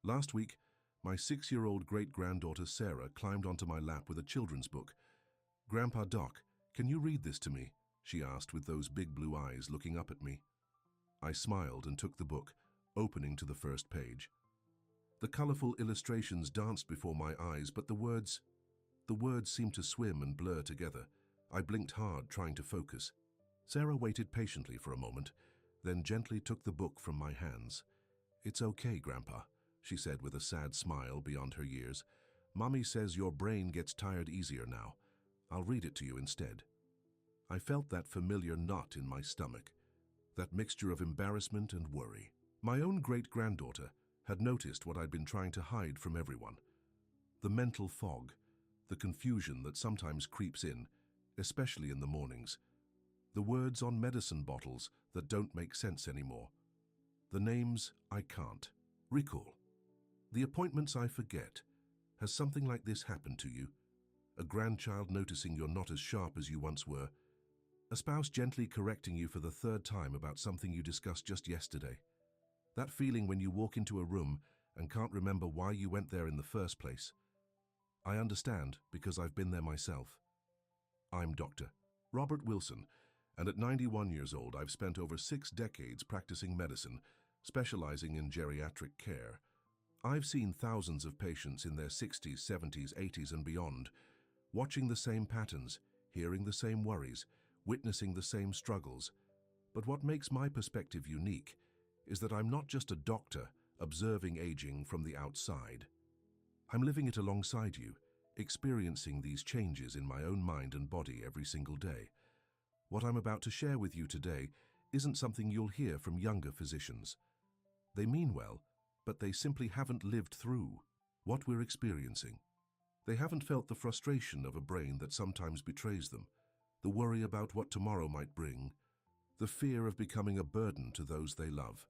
Last week, my 6-year-old great-granddaughter Sarah climbed onto my lap with a children's book. "Grandpa Doc, can you read this to me?" she asked with those big blue eyes looking up at me. I smiled and took the book, opening to the first page. The colorful illustrations danced before my eyes, but the words seemed to swim and blur together. I blinked hard, trying to focus. Sarah waited patiently for a moment, then gently took the book from my hands. "It's okay, Grandpa," she said with a sad smile beyond her years. "Mommy says your brain gets tired easier now. I'll read it to you instead." I felt that familiar knot in my stomach, that mixture of embarrassment and worry. My own great-granddaughter had noticed what I'd been trying to hide from everyone. The mental fog, the confusion that sometimes creeps in, especially in the mornings. The words on medicine bottles that don't make sense anymore. The names I can't recall. The appointments I forget. Has something like this happened to you? A grandchild noticing you're not as sharp as you once were? A spouse gently correcting you for the third time about something you discussed just yesterday? That feeling when you walk into a room and can't remember why you went there in the first place? I understand because I've been there myself. I'm Dr. Robert Wilson, and at 91 years old, I've spent over 6 decades practicing medicine, specializing in geriatric care. I've seen thousands of patients in their 60s, 70s, 80s, and beyond, watching the same patterns, hearing the same worries, witnessing the same struggles. But what makes my perspective unique is that I'm not just a doctor observing aging from the outside. I'm living it alongside you, experiencing these changes in my own mind and body every single day. What I'm about to share with you today isn't something you'll hear from younger physicians. They mean well, but they simply haven't lived through what we're experiencing. They haven't felt the frustration of a brain that sometimes betrays them, the worry about what tomorrow might bring, the fear of becoming a burden to those they love.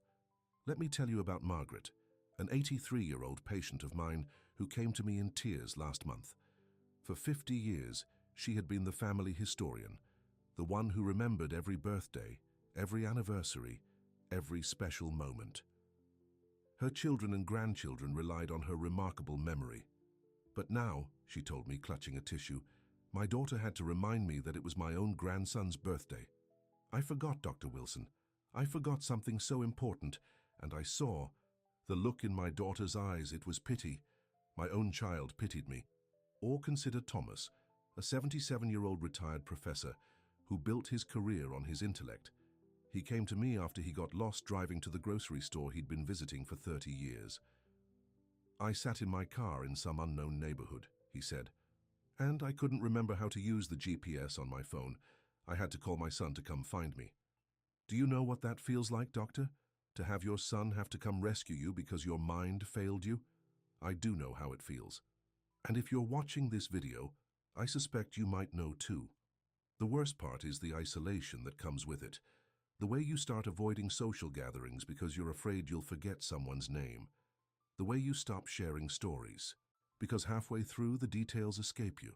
Let me tell you about Margaret, an 83-year-old patient of mine who came to me in tears last month. For 50 years, she had been the family historian, the one who remembered every birthday, every anniversary, every special moment. Her children and grandchildren relied on her remarkable memory. But now, she told me, clutching a tissue, my daughter had to remind me that it was my own grandson's birthday. "I forgot, Dr. Wilson. I forgot something so important," and I saw the look in my daughter's eyes. It was pity. My own child pitied me. Or consider Thomas, a 77-year-old retired professor who built his career on his intellect. He came to me after he got lost driving to the grocery store he'd been visiting for 30 years. "I sat in my car in some unknown neighborhood," he said, "and I couldn't remember how to use the GPS on my phone. I had to call my son to come find me." "Do you know what that feels like, doctor? To have your son have to come rescue you because your mind failed you? I do know how it feels. And if you're watching this video, I suspect you might know too. The worst part is the isolation that comes with it. The way you start avoiding social gatherings because you're afraid you'll forget someone's name. The way you stop sharing stories because halfway through the details escape you.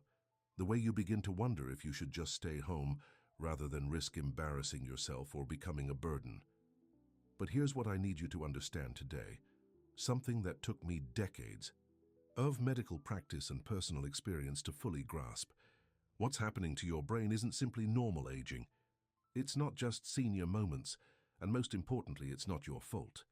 The way you begin to wonder if you should just stay home rather than risk embarrassing yourself or becoming a burden. But here's what I need you to understand today, something that took me decades of medical practice and personal experience to fully grasp. What's happening to your brain isn't simply normal aging. It's not just senior moments, and most importantly, it's not your fault.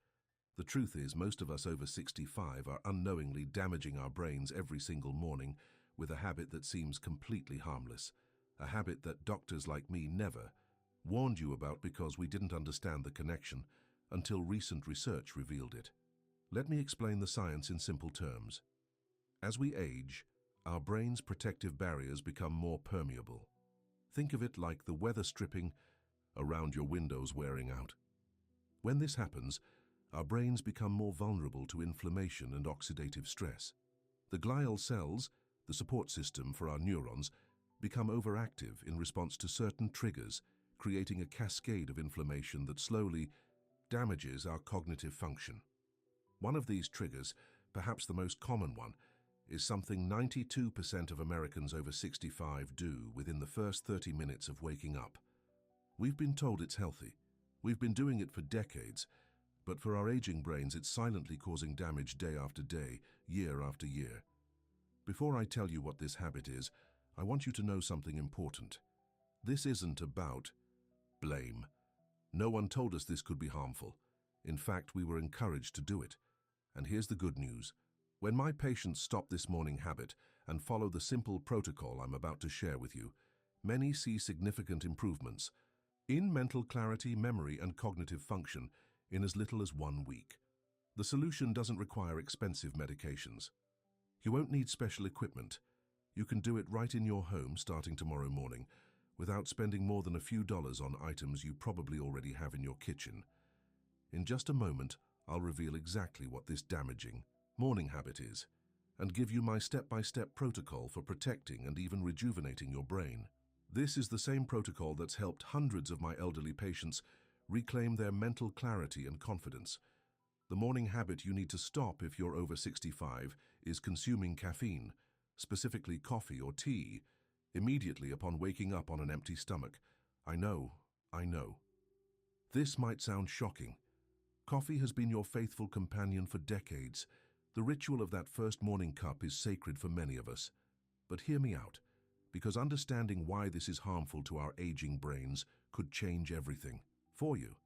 The truth is, most of us over 65 are unknowingly damaging our brains every single morning with a habit that seems completely harmless, a habit that doctors like me never warned you about because we didn't understand the connection until recent research revealed it. Let me explain the science in simple terms. As we age, our brain's protective barriers become more permeable. Think of it like the weather stripping around your windows wearing out. When this happens, our brains become more vulnerable to inflammation and oxidative stress. The glial cells, the support system for our neurons, become overactive in response to certain triggers, creating a cascade of inflammation that slowly damages our cognitive function. One of these triggers, perhaps the most common one, is something 92% of Americans over 65 do within the first 30 minutes of waking up. We've been told it's healthy. We've been doing it for decades, but for our aging brains, it's silently causing damage day after day, year after year. Before I tell you what this habit is, I want you to know something important. This isn't about blame. No one told us this could be harmful. In fact, we were encouraged to do it. And here's the good news. When my patients stop this morning habit and follow the simple protocol I'm about to share with you, many see significant improvements in mental clarity, memory, and cognitive function in as little as 1 week. The solution doesn't require expensive medications. You won't need special equipment. You can do it right in your home starting tomorrow morning without spending more than a few dollars on items you probably already have in your kitchen. In just a moment, I'll reveal exactly what this damaging morning habit is and give you my step-by-step protocol for protecting and even rejuvenating your brain. This is the same protocol that's helped hundreds of my elderly patients reclaim their mental clarity and confidence. The morning habit you need to stop if you're over 65 is consuming caffeine, specifically coffee or tea, immediately upon waking up on an empty stomach. I know. This might sound shocking. Coffee has been your faithful companion for decades. The ritual of that first morning cup is sacred for many of us. But hear me out, because understanding why this is harmful to our aging brains could change everything for you.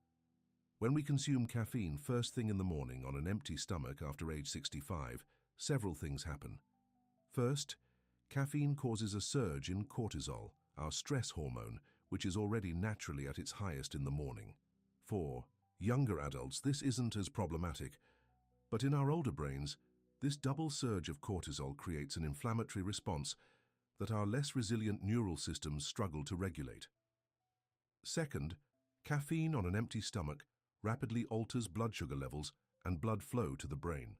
When we consume caffeine first thing in the morning on an empty stomach after age 65, several things happen. First, caffeine causes a surge in cortisol, our stress hormone, which is already naturally at its highest in the morning. For younger adults, this isn't as problematic, but in our older brains, this double surge of cortisol creates an inflammatory response that our less resilient neural systems struggle to regulate. Second, caffeine on an empty stomach rapidly alters blood sugar levels and blood flow to the brain.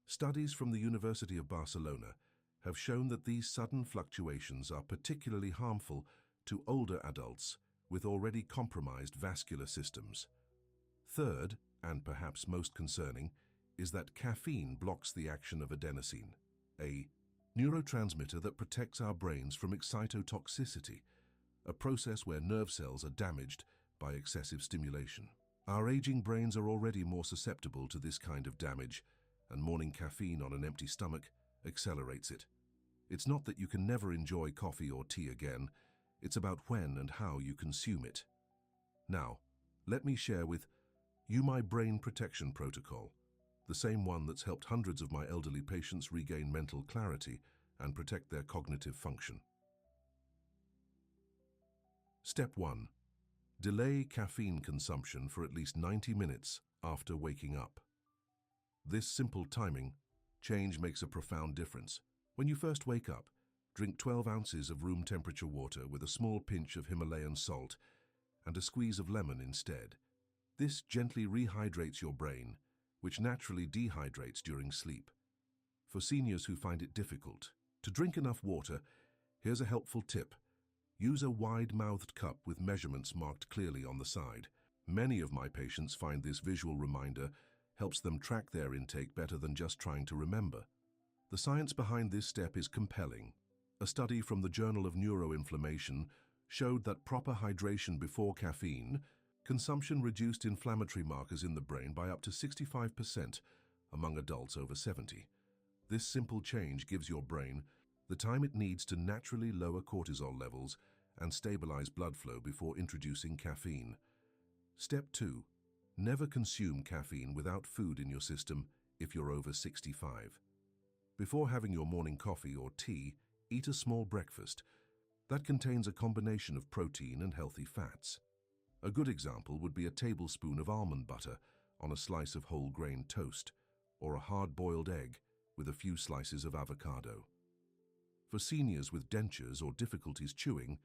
Studies from the University of Barcelona have shown that these sudden fluctuations are particularly harmful to older adults with already compromised vascular systems. Third, and perhaps most concerning, is that caffeine blocks the action of adenosine, a neurotransmitter that protects our brains from excitotoxicity, a process where nerve cells are damaged by excessive stimulation. Our aging brains are already more susceptible to this kind of damage, and morning caffeine on an empty stomach accelerates it. It's not that you can never enjoy coffee or tea again, it's about when and how you consume it. Now, let me share with you my brain protection protocol, the same one that's helped hundreds of my elderly patients regain mental clarity and protect their cognitive function. Step 1. Delay caffeine consumption for at least 90 minutes after waking up. This simple timing change makes a profound difference. When you first wake up, drink 12 ounces of room temperature water with a small pinch of Himalayan salt and a squeeze of lemon instead. This gently rehydrates your brain, which naturally dehydrates during sleep. For seniors who find it difficult to drink enough water, here's a helpful tip. Use a wide-mouthed cup with measurements marked clearly on the side. Many of my patients find this visual reminder helps them track their intake better than just trying to remember. The science behind this step is compelling. A study from the Journal of Neuroinflammation showed that proper hydration before caffeine consumption reduced inflammatory markers in the brain by up to 65% among adults over 70. This simple change gives your brain the time it needs to naturally lower cortisol levels and stabilize blood flow before introducing caffeine. Step 2. Never consume caffeine without food in your system if you're over 65. Before having your morning coffee or tea, eat a small breakfast that contains a combination of protein and healthy fats. A good example would be a tablespoon of almond butter on a slice of whole grain toast, or a hard-boiled egg with a few slices of avocado. For seniors with dentures or difficulties chewing,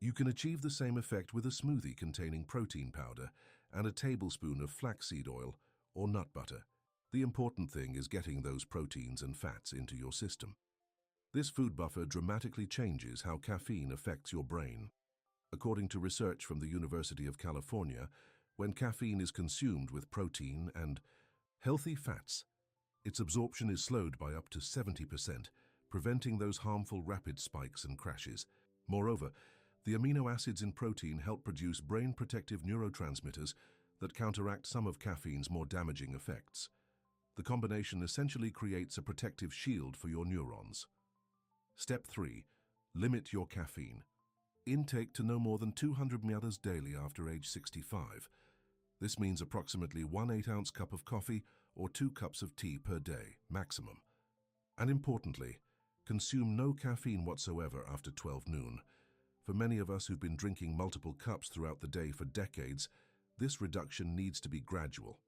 you can achieve the same effect with a smoothie containing protein powder and a tablespoon of flaxseed oil or nut butter. The important thing is getting those proteins and fats into your system. This food buffer dramatically changes how caffeine affects your brain. According to research from the University of California, when caffeine is consumed with protein and healthy fats, its absorption is slowed by up to 70%, preventing those harmful rapid spikes and crashes. Moreover, the amino acids in protein help produce brain-protective neurotransmitters that counteract some of caffeine's more damaging effects. The combination essentially creates a protective shield for your neurons. Step 3. Limit your caffeine. Intake to no more than 200 ml daily after age 65. This means approximately 1 8-ounce cup of coffee or 2 cups of tea per day, maximum. And importantly, consume no caffeine whatsoever after 12 noon. For many of us who've been drinking multiple cups throughout the day for decades, this reduction needs to be gradual.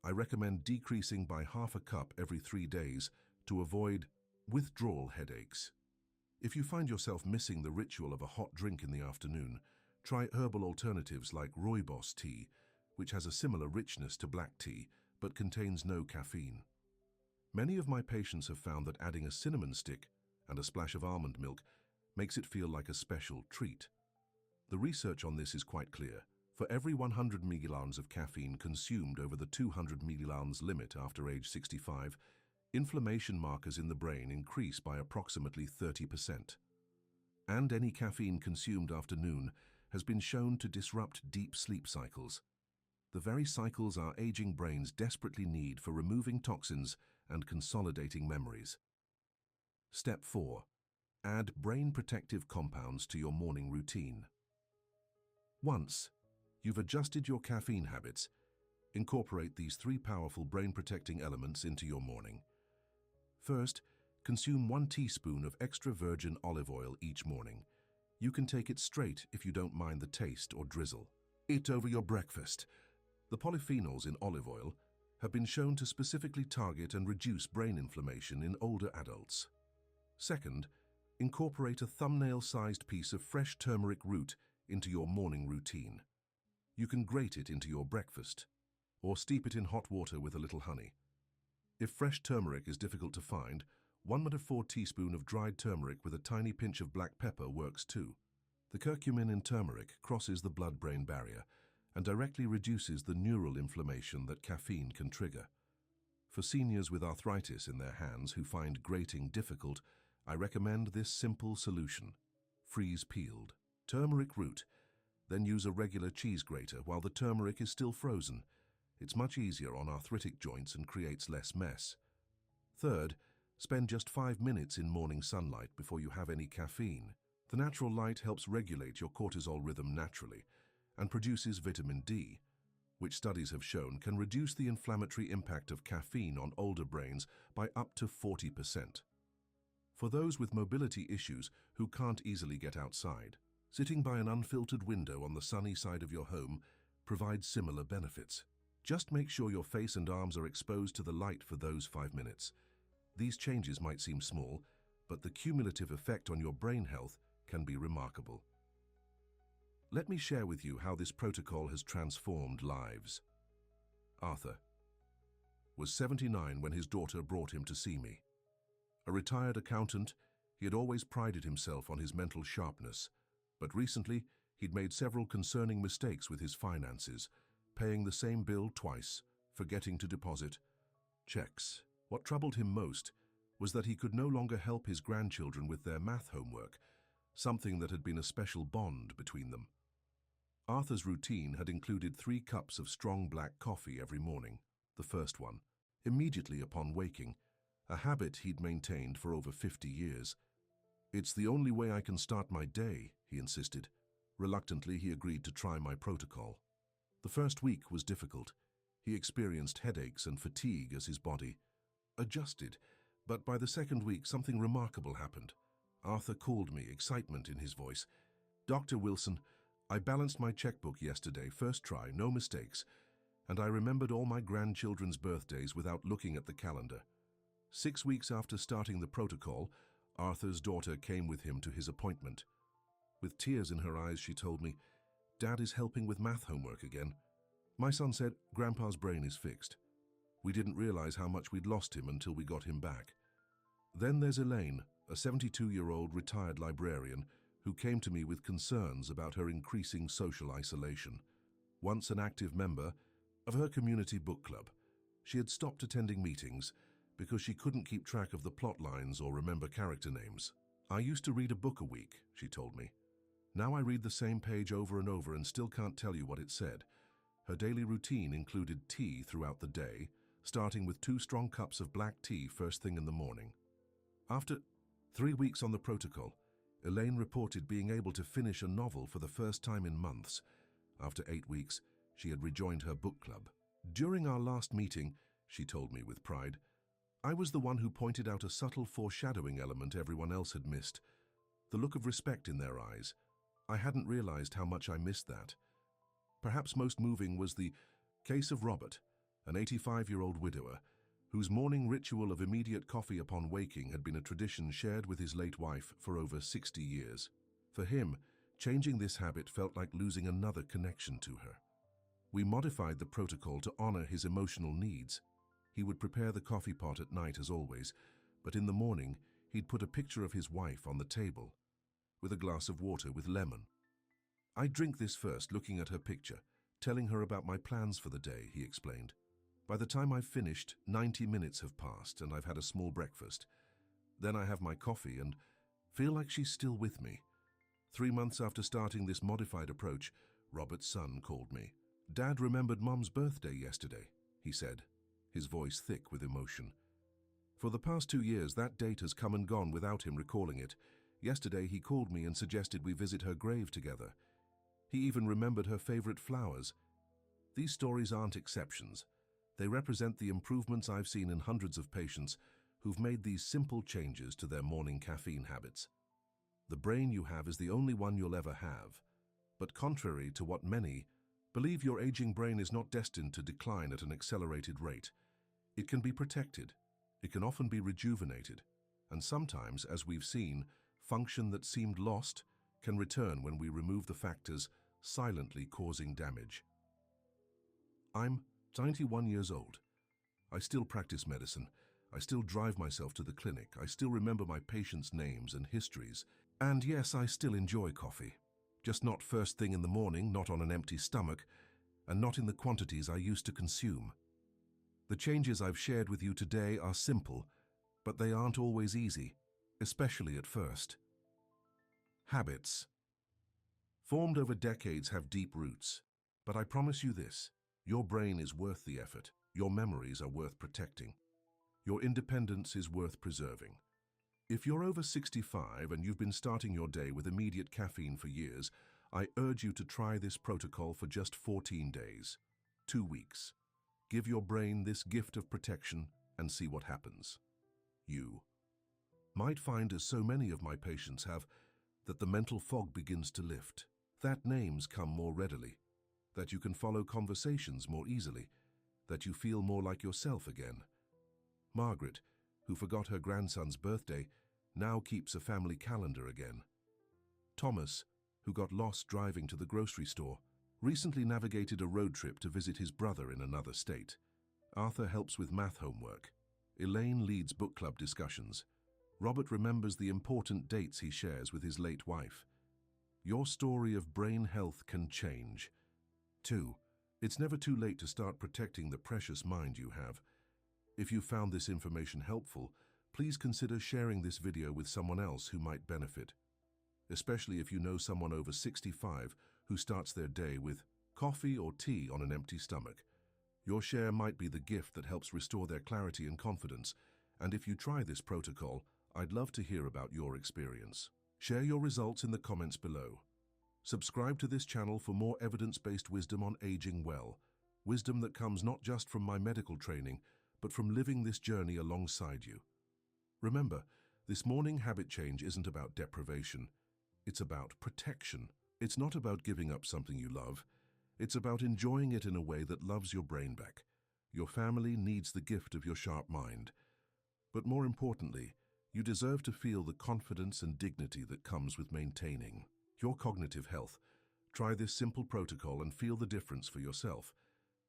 I recommend decreasing by half a cup every 3 days to avoid withdrawal headaches. If you find yourself missing the ritual of a hot drink in the afternoon, try herbal alternatives like rooibos tea, which has a similar richness to black tea but contains no caffeine. Many of my patients have found that adding a cinnamon stick and a splash of almond milk makes it feel like a special treat. The research on this is quite clear. For every 100 mg of caffeine consumed over the 200 mg limit after age 65, inflammation markers in the brain increase by approximately 30%. And any caffeine consumed after noon has been shown to disrupt deep sleep cycles. The very cycles our aging brains desperately need for removing toxins and consolidating memories. Step 4. Add brain protective compounds to your morning routine. Once you've adjusted your caffeine habits, incorporate these 3 powerful brain-protecting elements into your morning. First, consume 1 teaspoon of extra virgin olive oil each morning. You can take it straight if you don't mind the taste or drizzle it over your breakfast. The polyphenols in olive oil have been shown to specifically target and reduce brain inflammation in older adults. Second, incorporate a thumbnail-sized piece of fresh turmeric root into your morning routine. You can grate it into your breakfast or steep it in hot water with a little honey. If fresh turmeric is difficult to find, 1¼ teaspoon of dried turmeric with a tiny pinch of black pepper works too. The curcumin in turmeric crosses the blood-brain barrier and directly reduces the neural inflammation that caffeine can trigger. For seniors with arthritis in their hands who find grating difficult, I recommend this simple solution. Freeze peeled turmeric root, then use a regular cheese grater while the turmeric is still frozen. It's much easier on arthritic joints and creates less mess. Third, spend just 5 minutes in morning sunlight before you have any caffeine. The natural light helps regulate your cortisol rhythm naturally and produces vitamin D, which studies have shown can reduce the inflammatory impact of caffeine on older brains by up to 40%. For those with mobility issues who can't easily get outside, sitting by an unfiltered window on the sunny side of your home provides similar benefits. Just make sure your face and arms are exposed to the light for those 5 minutes. These changes might seem small, but the cumulative effect on your brain health can be remarkable. Let me share with you how this protocol has transformed lives. Arthur was 79 when his daughter brought him to see me. A retired accountant, he had always prided himself on his mental sharpness, but recently he'd made several concerning mistakes with his finances, paying the same bill twice, forgetting to deposit checks. What troubled him most was that he could no longer help his grandchildren with their math homework, something that had been a special bond between them. Arthur's routine had included 3 cups of strong black coffee every morning, the first one, immediately upon waking, a habit he'd maintained for over 50 years. "It's the only way I can start my day," he insisted. Reluctantly, he agreed to try my protocol. The first week was difficult. He experienced headaches and fatigue as his body adjusted, but by the second week something remarkable happened. Arthur called me, excitement in his voice. "Dr. Wilson, I balanced my checkbook yesterday, first try, no mistakes, and I remembered all my grandchildren's birthdays without looking at the calendar." 6 weeks after starting the protocol, Arthur's daughter came with him to his appointment. With tears in her eyes, she told me, "Dad is helping with math homework again." My son said, "Grandpa's brain is fixed." We didn't realize how much we'd lost him until we got him back. Then there's Elaine, a 72-year-old retired librarian who came to me with concerns about her increasing social isolation. Once an active member of her community book club, she had stopped attending meetings because she couldn't keep track of the plot lines or remember character names. "I used to read a book a week," she told me. "Now I read the same page over and over and still can't tell you what it said. Her daily routine included tea throughout the day, starting with 2 strong cups of black tea first thing in the morning. After 3 weeks on the protocol, Elaine reported being able to finish a novel for the first time in months. After 8 weeks, she had rejoined her book club. During our last meeting, she told me with pride, I was the one who pointed out a subtle foreshadowing element everyone else had missed. The look of respect in their eyes. I hadn't realized how much I missed that. Perhaps most moving was the case of Robert, an 85-year-old widower, whose morning ritual of immediate coffee upon waking had been a tradition shared with his late wife for over 60 years. For him, changing this habit felt like losing another connection to her. We modified the protocol to honor his emotional needs. He would prepare the coffee pot at night as always, but in the morning, he'd put a picture of his wife on the table, with a glass of water with lemon. I drink this first, looking at her picture, telling her about my plans for the day, he explained. By the time I've finished, 90 minutes have passed and I've had a small breakfast. Then I have my coffee and feel like she's still with me. 3 months after starting this modified approach, Robert's son called me. Dad remembered Mom's birthday yesterday, he said, his voice thick with emotion. For the past 2 years, that date has come and gone without him recalling it. Yesterday, he called me and suggested we visit her grave together. He even remembered her favorite flowers. These stories aren't exceptions. They represent the improvements I've seen in hundreds of patients who've made these simple changes to their morning caffeine habits. The brain you have is the only one you'll ever have. But contrary to what many believe, your aging brain is not destined to decline at an accelerated rate. It can be protected. It can often be rejuvenated. And sometimes, as we've seen, function that seemed lost can return when we remove the factors silently causing damage. I'm 91 years old. I still practice medicine. I still drive myself to the clinic. I still remember my patients' names and histories. And yes, I still enjoy coffee. Just not first thing in the morning, not on an empty stomach, and not in the quantities I used to consume. The changes I've shared with you today are simple, but they aren't always easy, especially at first. Habits. Formed over decades, have deep roots. But I promise you this. Your brain is worth the effort. Your memories are worth protecting. Your independence is worth preserving. If you're over 65 and you've been starting your day with immediate caffeine for years, I urge you to try this protocol for just 14 days, 2 weeks. Give your brain this gift of protection and see what happens. You might find, as so many of my patients have, that the mental fog begins to lift, that names come more readily, that you can follow conversations more easily, that you feel more like yourself again. Margaret, who forgot her grandson's birthday, now keeps a family calendar again. Thomas, who got lost driving to the grocery store, recently navigated a road trip to visit his brother in another state. Arthur helps with math homework. Elaine leads book club discussions. Robert remembers the important dates he shares with his late wife. Your story of brain health can change. 2. It's never too late to start protecting the precious mind you have. If you found this information helpful, please consider sharing this video with someone else who might benefit, especially if you know someone over 65 who starts their day with coffee or tea on an empty stomach. Your share might be the gift that helps restore their clarity and confidence, and if you try this protocol, I'd love to hear about your experience. Share your results in the comments below. Subscribe to this channel for more evidence-based wisdom on aging well, wisdom that comes not just from my medical training, but from living this journey alongside you. Remember, this morning habit change isn't about deprivation. It's about protection. It's not about giving up something you love. It's about enjoying it in a way that loves your brain back. Your family needs the gift of your sharp mind. But more importantly, you deserve to feel the confidence and dignity that comes with maintaining your cognitive health. Try this simple protocol and feel the difference for yourself.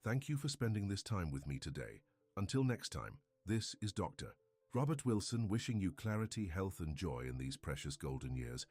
Thank you for spending this time with me today. Until next time, this is Dr. Robert Wilson wishing you clarity, health, and joy in these precious golden years.